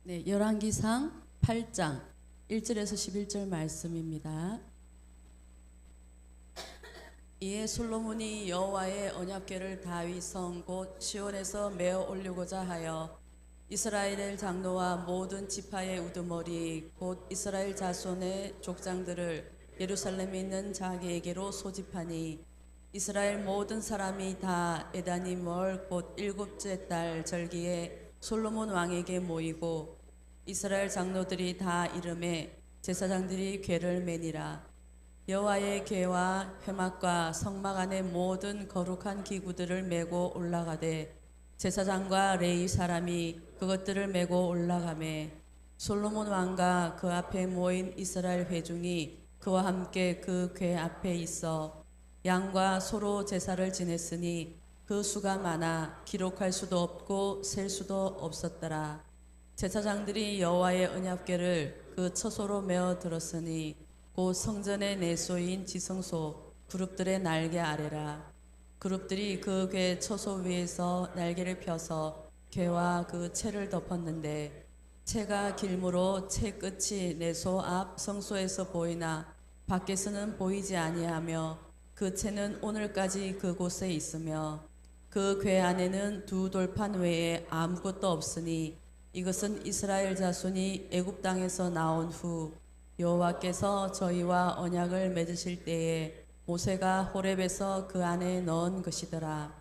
네, 열왕기상 8장 1절에서 11절 말씀입니다. 이에 솔로몬이 여호와의 언약궤를 다윗 성 곧 시온에서 메어 올리고자 하여 이스라엘의 장로와 모든 지파의 우두머리 곧 이스라엘 자손의 족장들을 예루살렘에 있는 자기에게로 소집하니 이스라엘 모든 사람이 다 에다니멀 곧 일곱째 달 절기에 솔로몬 왕에게 모이고 이스라엘 장로들이 다 이름에 제사장들이 궤를 매니라. 여호와의 궤와 회막과 성막 안의 모든 거룩한 기구들을 메고 올라가되 제사장과 레위 사람이 그것들을 메고 올라가매 솔로몬 왕과 그 앞에 모인 이스라엘 회중이 그와 함께 그 궤 앞에 있어 양과 소로 제사를 지냈으니 그 수가 많아 기록할 수도 없고 셀 수도 없었더라. 제사장들이 여호와의 언약궤를 그 처소로 메어 들었으니 곧 성전의 내소인 지성소 그룹들의 날개 아래라. 그룹들이 그 궤 처소 위에서 날개를 펴서 궤와 그 채를 덮었는데 채가 길므로 채 끝이 내소 앞 성소에서 보이나 밖에서는 보이지 아니하며 그 채는 오늘까지 그곳에 있으며 그 궤 안에는 두 돌판 외에 아무것도 없으니 이것은 이스라엘 자손이 애굽 땅에서 나온 후 여호와께서 저희와 언약을 맺으실 때에 모세가 호렙에서 그 안에 넣은 것이더라.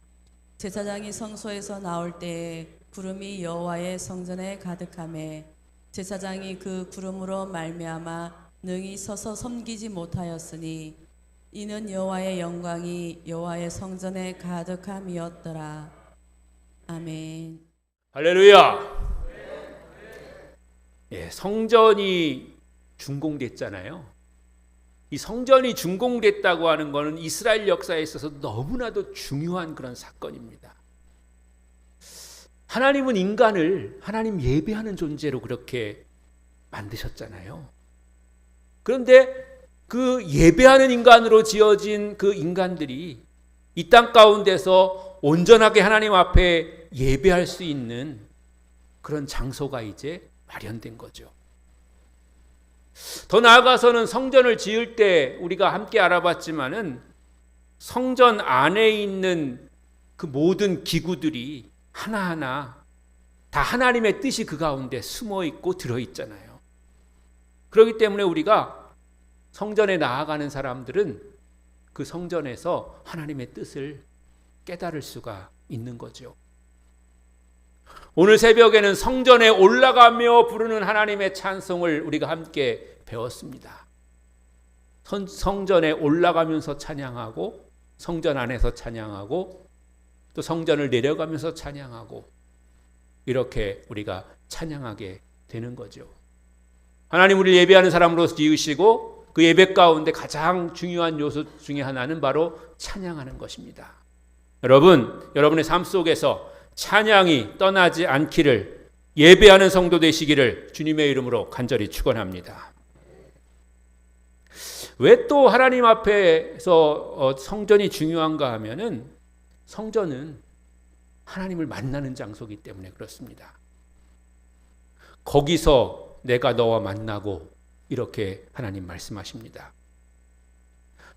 제사장이 성소에서 나올 때에 구름이 여호와의 성전에 가득하매 제사장이 그 구름으로 말미암아 능히 서서 섬기지 못하였으니 이는 여호와의 영광이 여호와의 성전에 가득함이었더라. 아멘. 할렐루야. 예, 성전이 준공됐잖아요. 이 성전이 준공됐다고 하는 것은 이스라엘 역사에 있어서 너무나도 중요한 그런 사건입니다. 하나님은 인간을 하나님 예배하는 존재로 그렇게 만드셨잖아요. 그런데 그 예배하는 인간으로 지어진 그 인간들이 이 땅 가운데서 온전하게 하나님 앞에 예배할 수 있는 그런 장소가 이제 마련된 거죠. 더 나아가서는 성전을 지을 때 우리가 함께 알아봤지만은 성전 안에 있는 그 모든 기구들이 하나하나 다 하나님의 뜻이 그 가운데 숨어 있고 들어 있잖아요. 그렇기 때문에 우리가 성전에 나아가는 사람들은 그 성전에서 하나님의 뜻을 깨달을 수가 있는 거죠. 오늘 새벽에는 성전에 올라가며 부르는 하나님의 찬송을 우리가 함께 배웠습니다. 성전에 올라가면서 찬양하고 성전 안에서 찬양하고 또 성전을 내려가면서 찬양하고 이렇게 우리가 찬양하게 되는 거죠. 하나님 우리를 예배하는 사람으로 지으시고 그 예배 가운데 가장 중요한 요소 중에 하나는 바로 찬양하는 것입니다. 여러분, 여러분의 삶 속에서 찬양이 떠나지 않기를 예배하는 성도 되시기를 주님의 이름으로 간절히 축원합니다. 왜 또 하나님 앞에서 성전이 중요한가 하면은 성전은 하나님을 만나는 장소이기 때문에 그렇습니다. 거기서 내가 너와 만나고 이렇게 하나님 말씀하십니다.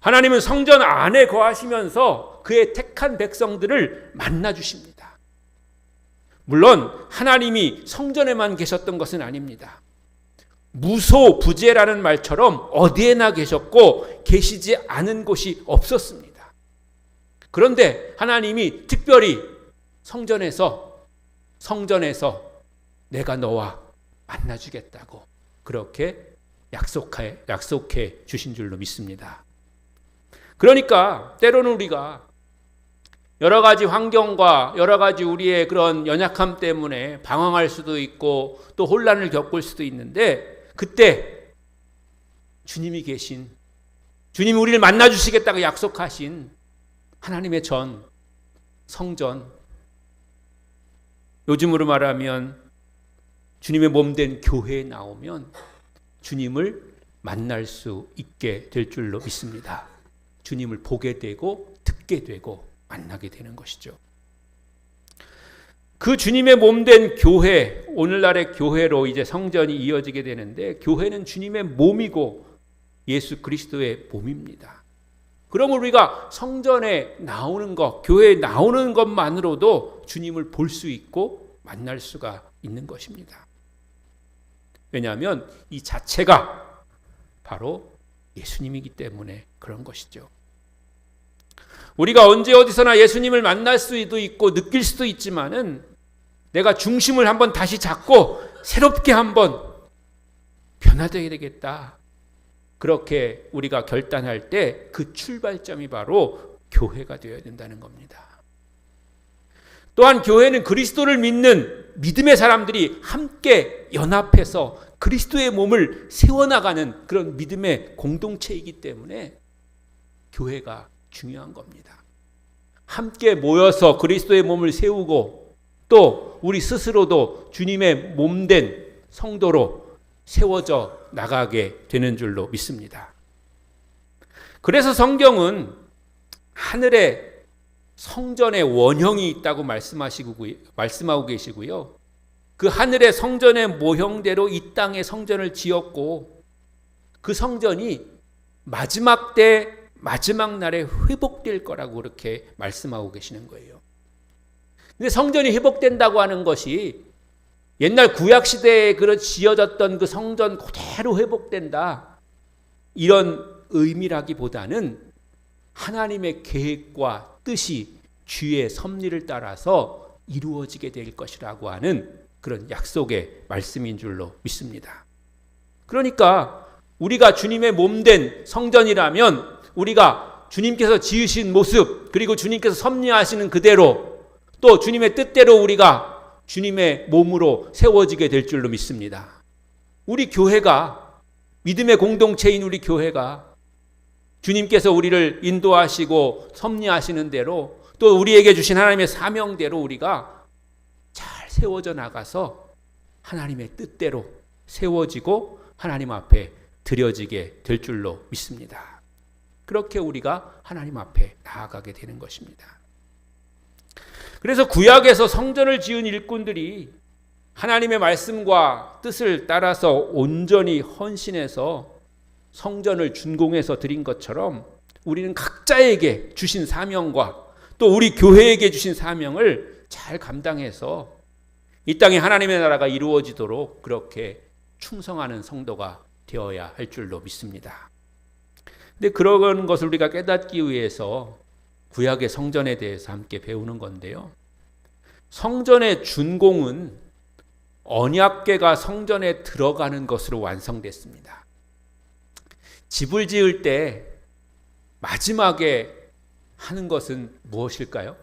하나님은 성전 안에 거하시면서 그의 택한 백성들을 만나 주십니다. 물론 하나님이 성전에만 계셨던 것은 아닙니다. 무소부재라는 말처럼 어디에나 계셨고 계시지 않은 곳이 없었습니다. 그런데 하나님이 특별히 성전에서 내가 너와 만나주겠다고 그렇게 약속해 주신 줄로 믿습니다. 그러니까 때로는 우리가 여러 가지 환경과 여러 가지 우리의 그런 연약함 때문에 방황할 수도 있고 또 혼란을 겪을 수도 있는데 그때 주님이 우리를 만나주시겠다고 약속하신 하나님의 성전, 요즘으로 말하면 주님의 몸된 교회에 나오면 주님을 만날 수 있게 될 줄로 믿습니다. 주님을 보게 되고 듣게 되고 만나게 되는 것이죠. 그 주님의 몸된 교회, 오늘날의 교회로 이제 성전이 이어지게 되는데, 교회는 주님의 몸이고 예수 그리스도의 몸입니다. 그러면 우리가 성전에 나오는 것, 교회에 나오는 것만으로도 주님을 볼 수 있고 만날 수가 있는 것입니다. 왜냐하면 이 자체가 바로 예수님이기 때문에 그런 것이죠. 우리가 언제 어디서나 예수님을 만날 수도 있고 느낄 수도 있지만은, 내가 중심을 한번 다시 잡고 새롭게 한번 변화되어야 되겠다, 그렇게 우리가 결단할 때 그 출발점이 바로 교회가 되어야 된다는 겁니다. 또한 교회는 그리스도를 믿는 믿음의 사람들이 함께 연합해서 그리스도의 몸을 세워나가는 그런 믿음의 공동체이기 때문에 교회가 중요한 겁니다. 함께 모여서 그리스도의 몸을 세우고, 또 우리 스스로도 주님의 몸된 성도로 세워져 나가게 되는 줄로 믿습니다. 그래서 성경은 하늘에 성전의 원형이 있다고 말씀하고 계시고요. 그 하늘의 성전의 모형대로 이 땅에 성전을 지었고, 그 성전이 마지막 때 마지막 날에 회복될 거라고 그렇게 말씀하고 계시는 거예요. 근데 성전이 회복된다고 하는 것이 옛날 구약 시대에 그런 지어졌던 그 성전 그대로 회복된다, 이런 의미라기보다는 하나님의 계획과 뜻이 주의 섭리를 따라서 이루어지게 될 것이라고 하는 그런 약속의 말씀인 줄로 믿습니다. 그러니까 우리가 주님의 몸된 성전이라면, 우리가 주님께서 지으신 모습, 그리고 주님께서 섭리하시는 그대로, 또 주님의 뜻대로 우리가 주님의 몸으로 세워지게 될 줄로 믿습니다. 우리 교회가, 믿음의 공동체인 우리 교회가 주님께서 우리를 인도하시고 섭리하시는 대로, 또 우리에게 주신 하나님의 사명대로 우리가 잘 세워져 나가서 하나님의 뜻대로 세워지고 하나님 앞에 드려지게 될 줄로 믿습니다. 그렇게 우리가 하나님 앞에 나아가게 되는 것입니다. 그래서 구약에서 성전을 지은 일꾼들이 하나님의 말씀과 뜻을 따라서 온전히 헌신해서 성전을 준공해서 드린 것처럼, 우리는 각자에게 주신 사명과 또 우리 교회에게 주신 사명을 잘 감당해서 이 땅에 하나님의 나라가 이루어지도록 그렇게 충성하는 성도가 되어야 할 줄로 믿습니다. 근데 그런 것을 우리가 깨닫기 위해서 구약의 성전에 대해서 함께 배우는 건데요. 성전의 준공은 언약궤가 성전에 들어가는 것으로 완성됐습니다. 집을 지을 때 마지막에 하는 것은 무엇일까요?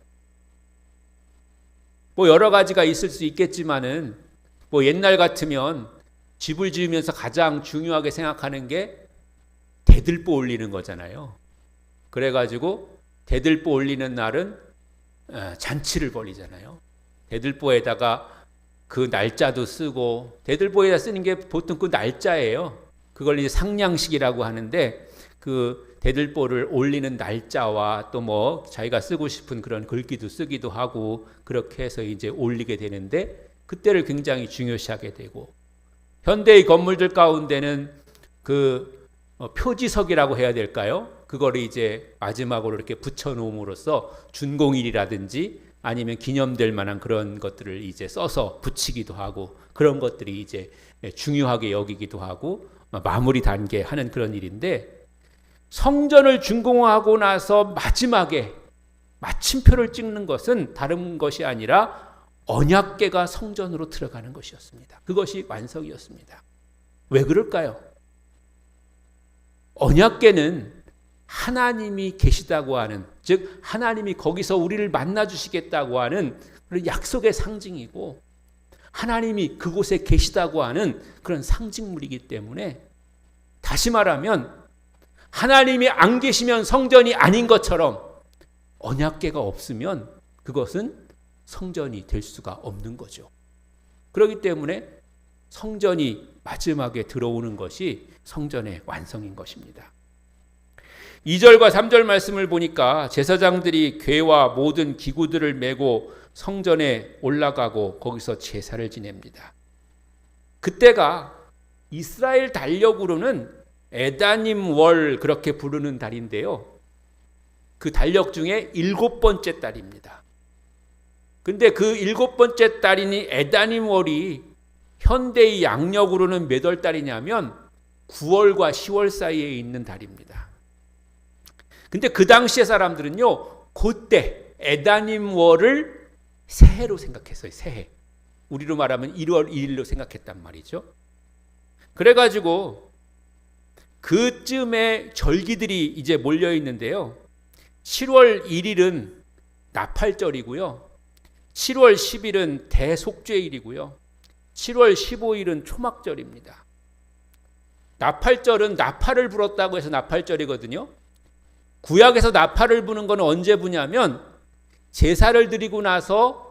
여러 가지가 있을 수 있겠지만은, 옛날 같으면 집을 지으면서 가장 중요하게 생각하는 게 대들보 올리는 거잖아요. 그래가지고 대들보 올리는 날은 잔치를 벌이잖아요. 대들보에다가 그 날짜도 쓰고, 대들보에다 쓰는 게 보통 그 날짜예요. 그걸 이제 상냥식이라고 하는데, 그 대들보를 올리는 날짜와 또 자기가 쓰고 싶은 그런 글귀도 쓰기도 하고, 그렇게 해서 이제 올리게 되는데, 그때를 굉장히 중요시하게 되고, 현대의 건물들 가운데는 그 표지석이라고 해야 될까요? 그거를 이제 마지막으로 이렇게 붙여놓음으로써 준공일이라든지 아니면 기념될 만한 그런 것들을 이제 써서 붙이기도 하고, 그런 것들이 이제 중요하게 여기기도 하고 마무리 단계 하는 그런 일인데, 성전을 준공하고 나서 마지막에 마침표를 찍는 것은 다른 것이 아니라 언약궤가 성전으로 들어가는 것이었습니다. 그것이 완성이었습니다. 왜 그럴까요? 언약궤는 하나님이 계시다고 하는, 즉 하나님이 거기서 우리를 만나 주시겠다고 하는 그런 약속의 상징이고, 하나님이 그곳에 계시다고 하는 그런 상징물이기 때문에, 다시 말하면 하나님이 안 계시면 성전이 아닌 것처럼 언약궤가 없으면 그것은 성전이 될 수가 없는 거죠. 그렇기 때문에 성전이 마지막에 들어오는 것이 성전의 완성인 것입니다. 2절과 3절 말씀을 보니까 제사장들이 궤와 모든 기구들을 메고 성전에 올라가고 거기서 제사를 지냅니다. 그때가 이스라엘 달력으로는 에다님 월 그렇게 부르는 달인데요. 그 달력 중에 7번째 달입니다. 근데 그 7번째 달인 에다님 월이 현대의 양력으로는 몇 월 달이냐면 9월과 10월 사이에 있는 달입니다. 근데 그 당시의 사람들은요, 그때 에다님 월을 새해로 생각했어요. 새해. 우리로 말하면 1월 1일로 생각했단 말이죠. 그래가지고 그쯤에 절기들이 이제 몰려 있는데요. 7월 1일은 나팔절이고요. 7월 10일은 대속죄일이고요. 7월 15일은 초막절입니다. 나팔절은 나팔을 불었다고 해서 나팔절이거든요. 구약에서 나팔을 부는 건 언제 부냐면 제사를 드리고 나서,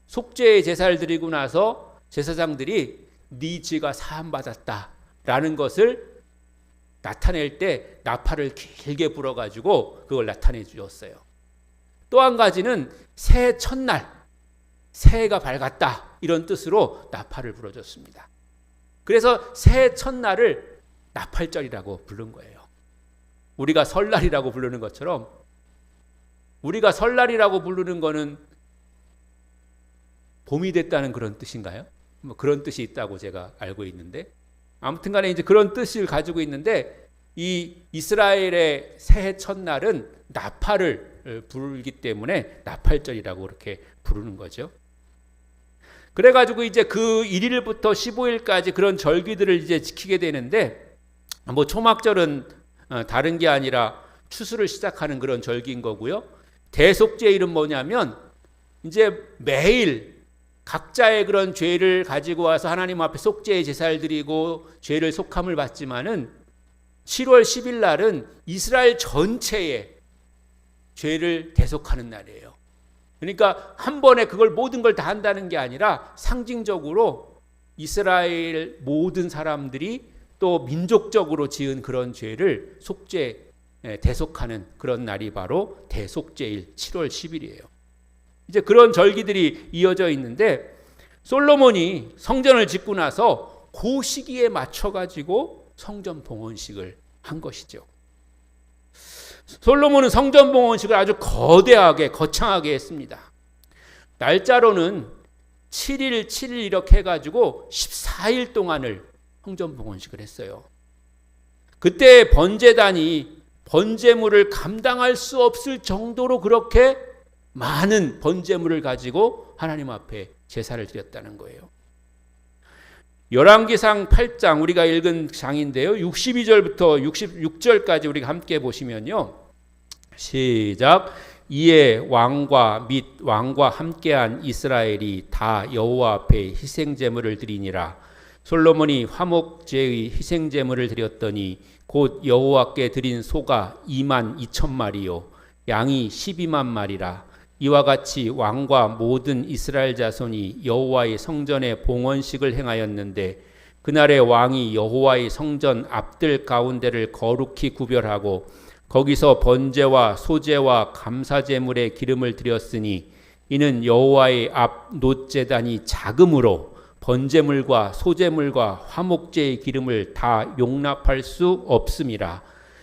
속죄의 제사를 드리고 나서 제사장들이 네 죄가 사함받았다라는 것을 나타낼 때 나팔을 길게 불어가지고 그걸 나타내 주었어요. 또 한 가지는 새해 첫날, 새해가 밝았다 이런 뜻으로 나팔을 불어줬습니다. 그래서 새해 첫날을 나팔절이라고 부른 거예요. 우리가 설날이라고 부르는 것처럼, 우리가 설날이라고 부르는 거는 봄이 됐다는 그런 뜻인가요? 뭐 그런 뜻이 있다고 제가 알고 있는데, 아무튼 간에 이제 그런 뜻을 가지고 있는데, 이 이스라엘의 새해 첫날은 나팔을 부르기 때문에 나팔절이라고 그렇게 부르는 거죠. 그래가지고 이제 그 1일부터 15일까지 그런 절기들을 이제 지키게 되는데, 뭐 초막절은 다른 게 아니라 추수를 시작하는 그런 절기인 거고요. 대속죄일은 뭐냐면 이제 매일 각자의 그런 죄를 가지고 와서 하나님 앞에 속죄의 제사를 드리고 죄를 속함을 받지만은 7월 10일 날은 이스라엘 전체의 죄를 대속하는 날이에요. 그러니까 한 번에 그걸 모든 걸 다 한다는 게 아니라 상징적으로 이스라엘 모든 사람들이 또 민족적으로 지은 그런 죄를 속죄, 대속하는 그런 날이 바로 대속죄일 7월 10일이에요. 이제 그런 절기들이 이어져 있는데, 솔로몬이 성전을 짓고 나서 그 시기에 맞춰가지고 성전 봉헌식을 한 것이죠. 솔로몬은 성전 봉헌식을 아주 거대하게 거창하게 했습니다. 날짜로는 7일 7일 이렇게 해가지고 14일 동안을 성전 봉헌식을 했어요. 그때 번제단이 번제물을 감당할 수 없을 정도로 그렇게 많은 번제물을 가지고 하나님 앞에 제사를 드렸다는 거예요. 열왕기상 8장 우리가 읽은 장인데요. 62절부터 66절까지 우리가 함께 보시면요. 시작. 이에 왕과 및 왕과 함께한 이스라엘이 다 여호와 앞에 희생제물을 드리니라. 솔로몬이 화목제의 희생제물을 드렸더니 곧 여호와께 드린 소가 2만 2천 마리요 양이 12만 마리라. 이와 같이 왕과 모든 이스라엘 자손이 여호와의 성전에 봉헌식을 행하였는데, 그날에 왕이 여호와의 성전 앞들 가운데를 거룩히 구별하고 거기서 번제와 소제와 감사제물의 기름을 드렸으니, 이는 여호와의 앞 놋제단이 작음으로 번제물과 소제물과 화목제의 기름을 다 용납할 수 없음이라.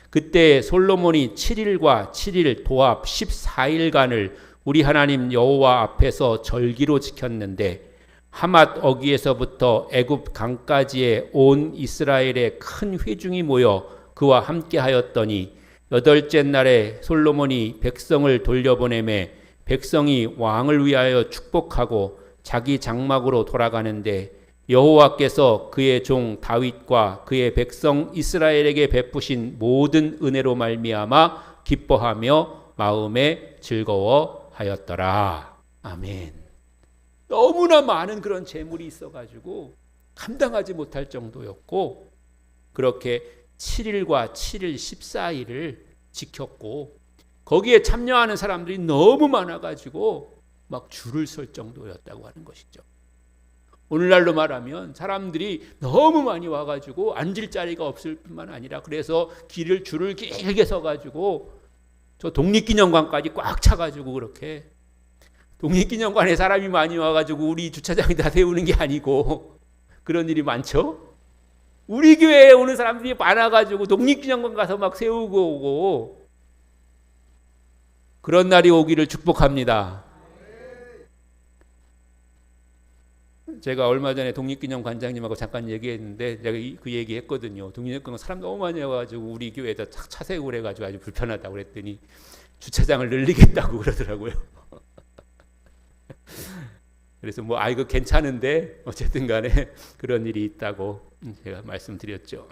그때 솔로몬이 7일과 7일 도합 14일간을 우리 하나님 여호와 앞에서 절기로 지켰는데, 하맛 어귀에서부터 애굽 강까지의 온 이스라엘의 큰 회중이 모여 그와 함께 하였더니, 8째 날에 솔로몬이 백성을 돌려보내매 백성이 왕을 위하여 축복하고 자기 장막으로 돌아가는데, 여호와께서 그의 종 다윗과 그의 백성 이스라엘에게 베푸신 모든 은혜로 말미암아 기뻐하며 마음에 즐거워하였더라. 아멘. 너무나 많은 그런 재물이 있어가지고 감당하지 못할 정도였고, 그렇게 7일과 7일 14일을 지켰고, 거기에 참여하는 사람들이 너무 많아가지고 막 줄을 설 정도였다고 하는 것이죠. 오늘날로 말하면 사람들이 너무 많이 와가지고 앉을 자리가 없을 뿐만 아니라, 그래서 줄을 길게 서가지고 저 독립기념관까지 꽉 차가지고, 그렇게 독립기념관에 사람이 많이 와가지고 우리 주차장에다 세우는 게 아니고 그런 일이 많죠. 우리 교회에 오는 사람들이 많아가지고 독립기념관 가서 막 세우고 오고, 그런 날이 오기를 축복합니다. 제가 얼마 전에 독립기념관장님하고 잠깐 얘기했는데 제가 그 얘기했거든요. 독립기념관 사람 너무 많이 와가지고 우리 교회에다 차 세우고 그래가지고 아주 불편하다고 그랬더니 주차장을 늘리겠다고 그러더라고요. 그래서 뭐 이거 괜찮은데 어쨌든 간에 그런 일이 있다고 제가 말씀드렸죠.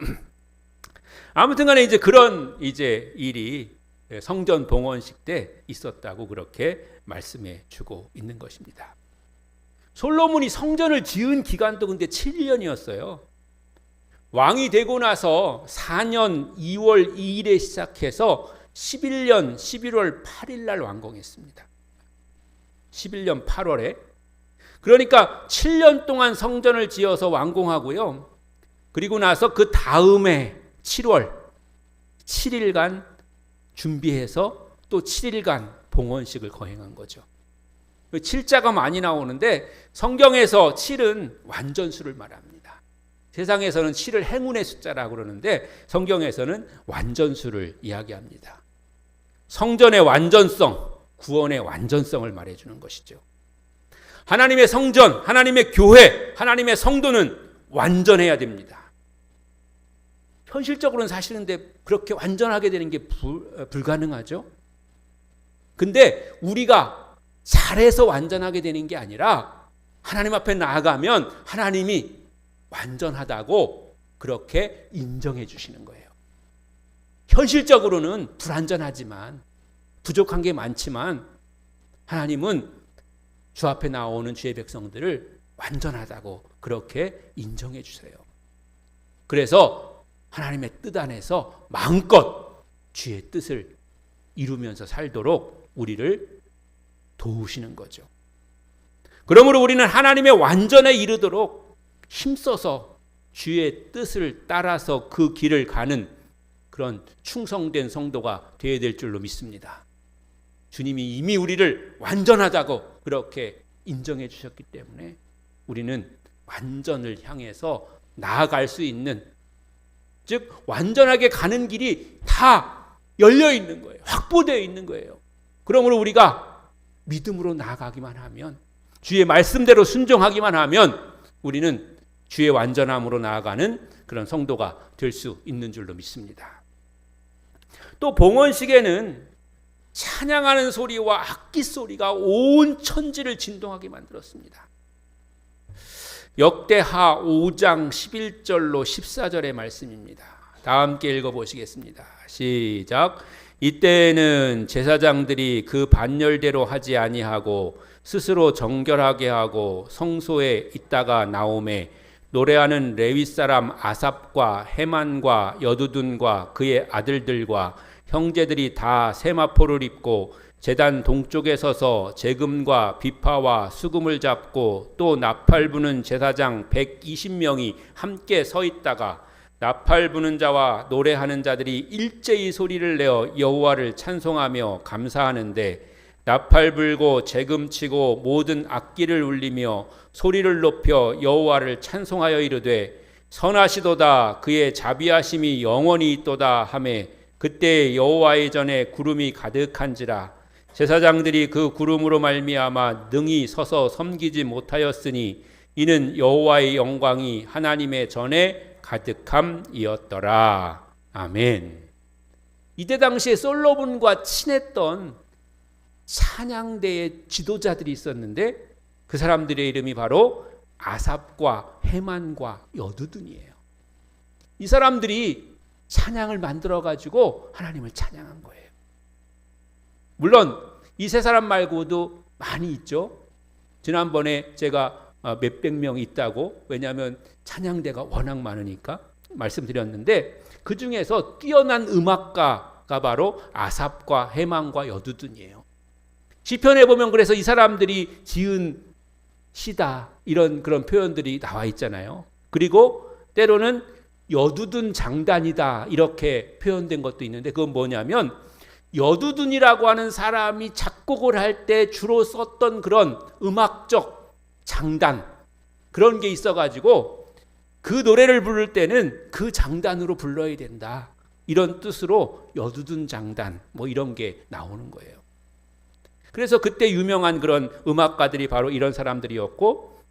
아무튼 간에 이제 그런 이제 일이 성전 봉헌식 때 있었다고 그렇게 말씀해 주고 있는 것입니다. 솔로몬이 성전을 지은 기간도 근데 7년이었어요. 왕이 되고 나서 4년 2월 2일에 시작해서 11년 11월 8일 날 완공했습니다. 11년 8월에. 그러니까 7년 동안 성전을 지어서 완공하고요. 그리고 나서 그 다음에 7월 7일간 준비해서 또 7일간 봉헌식을 거행한 거죠. 7자가 많이 나오는데 성경에서 7은 완전수를 말합니다. 세상에서는 7을 행운의 숫자라고 그러는데 성경에서는 완전수를 이야기합니다. 성전의 완전성, 구원의 완전성을 말해주는 것이죠. 하나님의 성전, 하나님의 교회, 하나님의 성도는 완전해야 됩니다. 현실적으로는 사실은 그렇게 완전하게 되는 게 불가능하죠. 근데 우리가 잘해서 완전하게 되는 게 아니라 하나님 앞에 나아가면 하나님이 완전하다고 그렇게 인정해 주시는 거예요. 현실적으로는 불완전하지만 부족한 게 많지만 하나님은 주 앞에 나오는 주의 백성들을 완전하다고 그렇게 인정해 주세요. 그래서 하나님의 뜻 안에서 마음껏 주의 뜻을 이루면서 살도록 우리를 도우시는 거죠. 그러므로 우리는 하나님의 완전에 이르도록 힘써서 주의 뜻을 따라서 그 길을 가는 그런 충성된 성도가 되어야 될 줄로 믿습니다. 주님이 이미 우리를 완전하다고 그렇게 인정해 주셨기 때문에 우리는 완전을 향해서 나아갈 수 있는, 즉 완전하게 가는 길이 다 열려 있는 거예요. 확보되어 있는 거예요. 그러므로 우리가 믿음으로 나아가기만 하면, 주의 말씀대로 순종하기만 하면 우리는 주의 완전함으로 나아가는 그런 성도가 될 수 있는 줄로 믿습니다. 또 봉헌식에는 찬양하는 소리와 악기 소리가 온 천지를 진동하게 만들었습니다. 역대하 5장 11절로 14절의 말씀입니다. 다 함께 읽어보시겠습니다. 시작. 이때에는 제사장들이 그 반열대로 하지 아니하고 스스로 정결하게 하고 성소에 있다가 나오매 노래하는 레위 사람 아삽과 헤만과 여두둔과 그의 아들들과 형제들이 다 세마포를 입고 제단 동쪽에 서서 제금과 비파와 수금을 잡고 또 나팔 부는 제사장 120명이 함께 서 있다가 나팔 부는 자와 노래하는 자들이 일제히 소리를 내어 여호와를 찬송하며 감사하는데 나팔 불고 제금 치고 모든 악기를 울리며 소리를 높여 여호와를 찬송하여 이르되 선하시도다 그의 자비하심이 영원히 있도다 하매 그때 여호와의 전에 구름이 가득한지라 제사장들이 그 구름으로 말미암아 능히 서서 섬기지 못하였으니 이는 여호와의 영광이 하나님의 전에 가득함이었더라. 아멘. 이때 당시에 솔로몬과 친했던 찬양대의 지도자들이 있었는데 그 사람들의 이름이 바로 아삽과 헤만과 여두둔이에요. 이 사람들이 찬양을 만들어 가지고 하나님을 찬양한 거예요. 물론 이 세 사람 말고도 많이 있죠. 지난번에 제가 몇백 명 있다고, 왜냐하면 찬양대가 워낙 많으니까 말씀드렸는데 그 중에서 뛰어난 음악가가 바로 아삽과 헤만과 여두둔이에요. 시편에 보면 그래서 이 사람들이 지은 시다 이런 그런 표현들이 나와 있잖아요. 그리고 때로는 여두둔 장단이다 이렇게 표현된 것도 있는데 그건 뭐냐면 여두둔이라고 하는 사람이 작곡을 할 때 주로 썼던 그런 음악적 장단 그런 게 있어가지고 그 노래를 부를 때는 그 장단으로 불러야 된다. 이런 뜻으로 여두둔 장단 뭐 이런 게 나오는 거예요. 그래서 그때 유명한 그런 음악가들이 바로 이런 사람들이었고,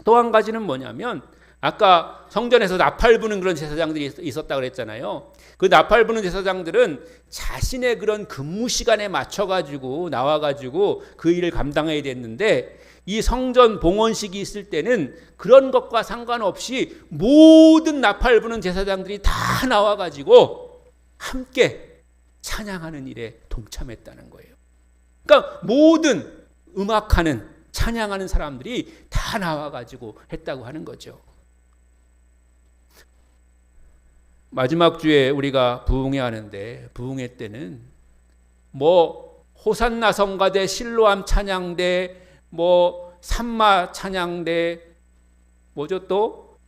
또 한 가지는 뭐냐면 아까 성전에서 나팔 부는 그런 제사장들이 있었다고 그랬잖아요. 그 나팔 부는 제사장들은 자신의 그런 근무 시간에 맞춰가지고 나와가지고 그 일을 감당해야 됐는데, 이 성전 봉헌식이 있을 때는 그런 것과 상관없이 모든 나팔 부는 제사장들이 다 나와가지고 함께 찬양하는 일에 동참했다는 거예요. 그러니까 모든 음악하는 찬양하는 사람들이 다 나와가지고 했다고 하는 거죠. 마지막 주에 우리가 부흥회 하는데, 부흥회 때는 뭐 호산나 성가대, 실로암 찬양대, 뭐 산마 찬양대, 뭐죠 또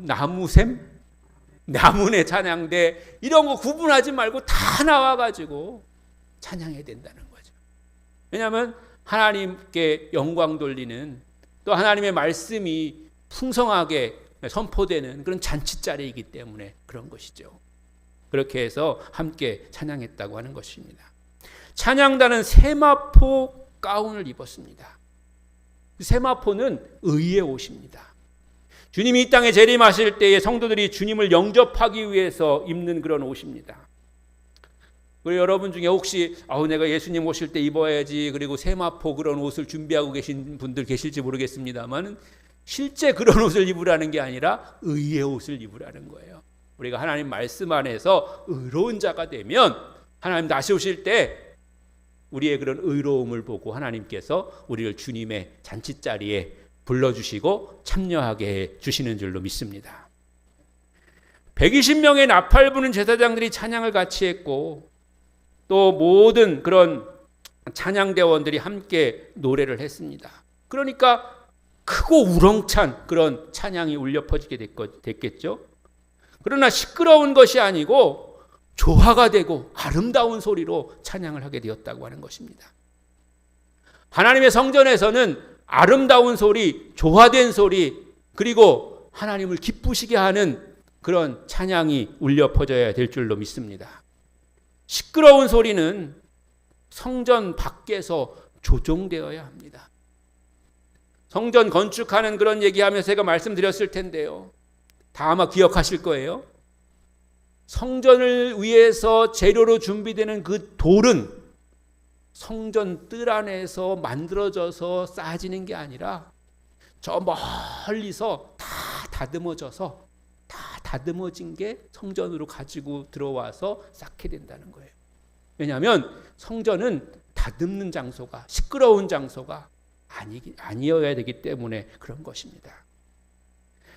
나무샘, 나무네 찬양대, 이런 거 구분하지 말고 다 나와가지고 찬양해야 된다는 거죠. 왜냐하면 하나님께 영광 돌리는, 또 하나님의 말씀이 풍성하게 선포되는 그런 잔치자리이기 때문에 그런 것이죠. 그렇게 해서 함께 찬양했다고 하는 것입니다. 찬양단은 세마포 가운을 입었습니다. 세마포는 의의 옷입니다. 주님이 이 땅에 재림하실 때에 성도들이 주님을 영접하기 위해서 입는 그런 옷입니다. 그리고 여러분 중에 혹시 내가 예수님 오실 때 입어야지, 그리고 세마포 그런 옷을 준비하고 계신 분들 계실지 모르겠습니다만, 실제 그런 옷을 입으라는 게 아니라 의의 옷을 입으라는 거예요. 우리가 하나님 말씀 안에서 의로운 자가 되면 하나님 다시 오실 때 우리의 그런 의로움을 보고 하나님께서 우리를 주님의 잔치자리에 불러주시고 참여하게 해 주시는 줄로 믿습니다. 120명의 나팔 부는 제사장들이 찬양을 같이 했고, 또 모든 그런 찬양대원들이 함께 노래를 했습니다. 그러니까 크고 우렁찬 그런 찬양이 울려 퍼지게 됐겠죠. 그러나 시끄러운 것이 아니고 조화가 되고 아름다운 소리로 찬양을 하게 되었다고 하는 것입니다. 하나님의 성전에서는 아름다운 소리, 조화된 소리, 그리고 하나님을 기쁘시게 하는 그런 찬양이 울려 퍼져야 될 줄로 믿습니다. 시끄러운 소리는 성전 밖에서 조종되어야 합니다. 성전 건축하는 그런 얘기하면서 제가 말씀드렸을 텐데요. 다 아마 기억하실 거예요. 성전을 위해서 재료로 준비되는 그 돌은 성전 뜰 안에서 만들어져서 쌓아지는 게 아니라 저 멀리서 다 다듬어져서, 다 다듬어진 게 성전으로 가지고 들어와서 쌓게 된다는 거예요. 왜냐하면 성전은 다듬는 장소가, 시끄러운 장소가 아니어야 되기 때문에 그런 것입니다.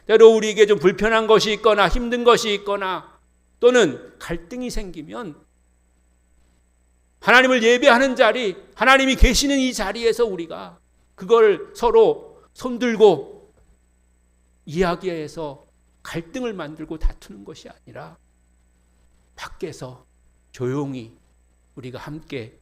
때로 우리에게 좀 불편한 것이 있거나 힘든 것이 있거나 또는 갈등이 생기면 하나님을 예배하는 자리, 하나님이 계시는 이 자리에서 우리가 그걸 서로 손들고 이야기해서 갈등을 만들고 다투는 것이 아니라 밖에서 조용히 우리가 함께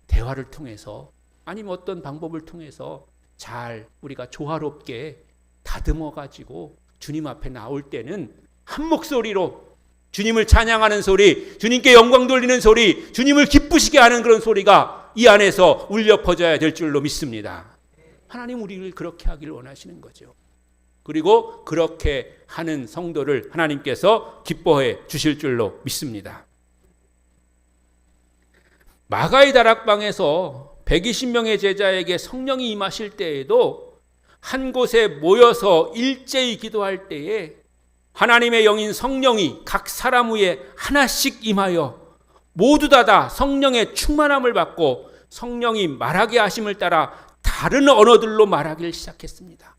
대화를 통해서, 아니면 어떤 방법을 통해서 잘 우리가 조화롭게 다듬어 가지고 주님 앞에 나올 때는 한 목소리로 주님을 찬양하는 소리, 주님께 영광 돌리는 소리, 주님을 기쁘시게 하는 그런 소리가 이 안에서 울려 퍼져야 될 줄로 믿습니다. 하나님 우리를 그렇게 하기를 원하시는 거죠. 그리고 그렇게 하는 성도를 하나님께서 기뻐해 주실 줄로 믿습니다. 마가의 다락방에서 120명의 제자에게 성령이 임하실 때에도 한 곳에 모여서 일제히 기도할 때에 하나님의 영인 성령이 각 사람 위에 하나씩 임하여 모두 다 성령의 충만함을 받고 성령이 말하게 하심을 따라 다른 언어들로 말하기를 시작했습니다.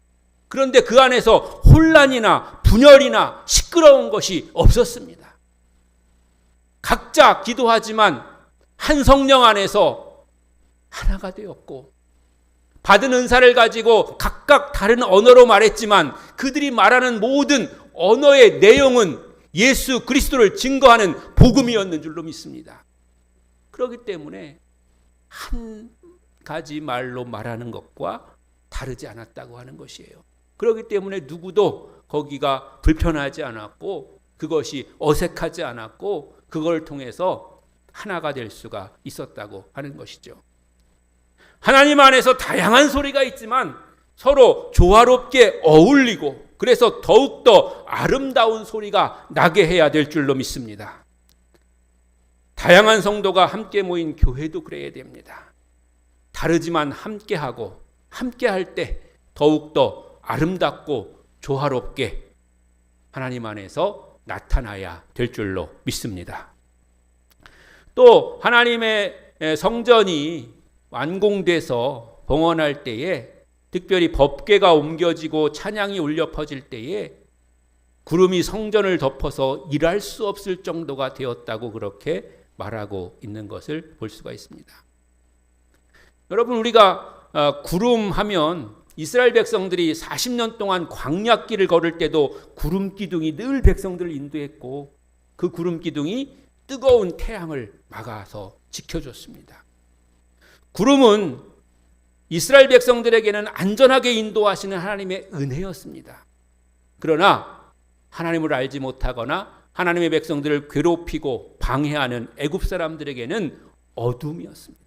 그런데 그 안에서 혼란이나 분열이나 시끄러운 것이 없었습니다. 각자 기도하지만 한 성령 안에서 하나가 되었고, 받은 은사를 가지고 각각 다른 언어로 말했지만 그들이 말하는 모든 언어의 내용은 예수 그리스도를 증거하는 복음이었는 줄로 믿습니다. 그렇기 때문에 한 가지 말로 말하는 것과 다르지 않았다고 하는 것이에요. 그렇기 때문에 누구도 거기가 불편하지 않았고 그것이 어색하지 않았고 그걸 통해서 하나가 될 수가 있었다고 하는 것이죠. 하나님 안에서 다양한 소리가 있지만 서로 조화롭게 어울리고 그래서 더욱더 아름다운 소리가 나게 해야 될 줄로 믿습니다. 다양한 성도가 함께 모인 교회도 그래야 됩니다. 다르지만 함께하고 함께할 때 더욱더 아름답고 조화롭게 하나님 안에서 나타나야 될 줄로 믿습니다. 또 하나님의 성전이 완공돼서 봉헌할 때에 특별히 법궤가 옮겨지고 찬양이 울려 퍼질 때에 구름이 성전을 덮어서 일할 수 없을 정도가 되었다고 그렇게 말하고 있는 것을 볼 수가 있습니다. 여러분, 우리가 구름 하면 이스라엘 백성들이 40년 동안 광야길을 걸을 때도 구름 기둥이 늘 백성들을 인도했고 그 구름 기둥이 뜨거운 태양을 막아서 지켜줬습니다. 구름은 이스라엘 백성들에게는 안전하게 인도하시는 하나님의 은혜였습니다. 그러나 하나님을 알지 못하거나 하나님의 백성들을 괴롭히고 방해하는 애굽 사람들에게는 어둠이었습니다.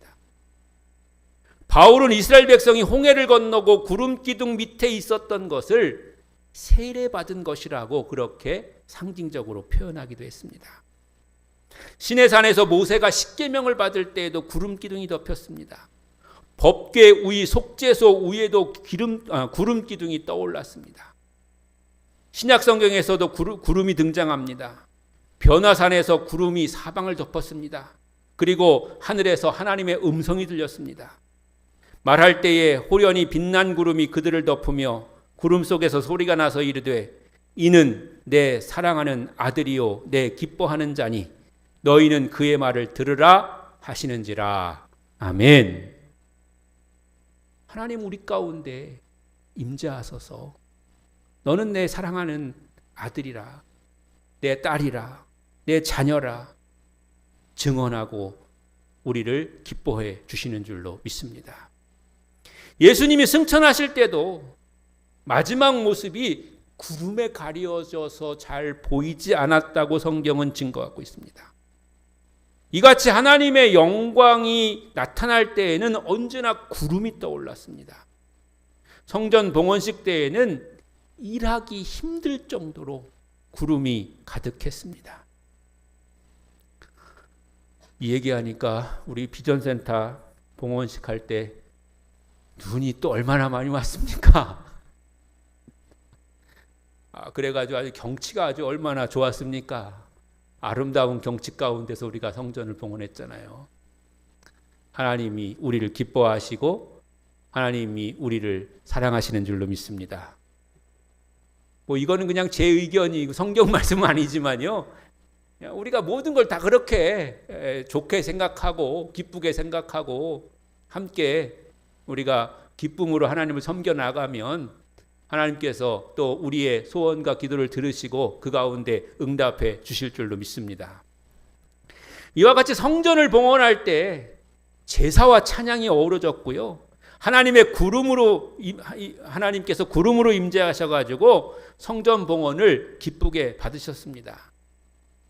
바울은 이스라엘 백성이 홍해를 건너고 구름 기둥 밑에 있었던 것을 세례받은 것이라고 그렇게 상징적으로 표현하기도 했습니다. 시내산에서 모세가 십계명을 받을 때에도 구름 기둥이 덮였습니다. 법궤 위 속죄소 위에도 구름 기둥이 떠올랐습니다. 신약 성경에서도 구름이 등장합니다. 변화산에서 구름이 사방을 덮었습니다. 그리고 하늘에서 하나님의 음성이 들렸습니다. 말할 때에 호련히 빛난 구름이 그들을 덮으며 구름 속에서 소리가 나서 이르되 이는 내 사랑하는 아들이요 내 기뻐하는 자니 너희는 그의 말을 들으라 하시는지라. 아멘. 하나님 우리 가운데 임재하소서. 너는 내 사랑하는 아들이라, 내 딸이라, 내 자녀라 증언하고 우리를 기뻐해 주시는 줄로 믿습니다. 예수님이 승천하실 때도 마지막 모습이 구름에 가려져서 잘 보이지 않았다고 성경은 증거하고 있습니다. 이같이 하나님의 영광이 나타날 때에는 언제나 구름이 떠올랐습니다. 성전 봉헌식 때에는 일하기 힘들 정도로 구름이 가득했습니다. 이 얘기하니까 우리 비전센터 봉헌식 할 때 눈이 또 얼마나 많이 왔습니까? 그래가지고 아주 경치가 아주 얼마나 좋았습니까? 아름다운 경치 가운데서 우리가 성전을 봉헌했잖아요. 하나님이 우리를 기뻐하시고 하나님이 우리를 사랑하시는 줄로 믿습니다. 이거는 그냥 제 의견이고 성경 말씀은 아니지만요. 우리가 모든 걸 다 그렇게 좋게 생각하고 기쁘게 생각하고 함께 우리가 기쁨으로 하나님을 섬겨 나가면 하나님께서 또 우리의 소원과 기도를 들으시고 그 가운데 응답해 주실 줄로 믿습니다. 이와 같이 성전을 봉헌할 때 제사와 찬양이 어우러졌고요. 하나님께서 구름으로 임재하셔가지고 성전 봉헌을 기쁘게 받으셨습니다.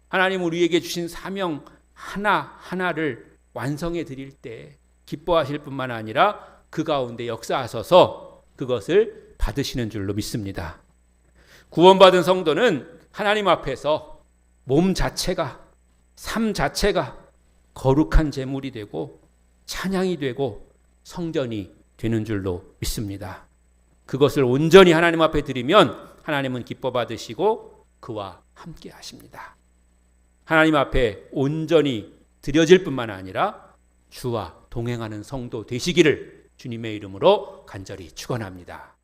하나님 우리에게 주신 사명 하나하나를 완성해 드릴 때 기뻐하실 뿐만 아니라 그 가운데 역사하셔서 그것을 받으시는 줄로 믿습니다. 구원받은 성도는 하나님 앞에서 몸 자체가, 삶 자체가 거룩한 제물이 되고 찬양이 되고 성전이 되는 줄로 믿습니다. 그것을 온전히 하나님 앞에 드리면 하나님은 기뻐 받으시고 그와 함께 하십니다. 하나님 앞에 온전히 드려질 뿐만 아니라 주와 동행하는 성도 되시기를 주님의 이름으로 간절히 축원합니다.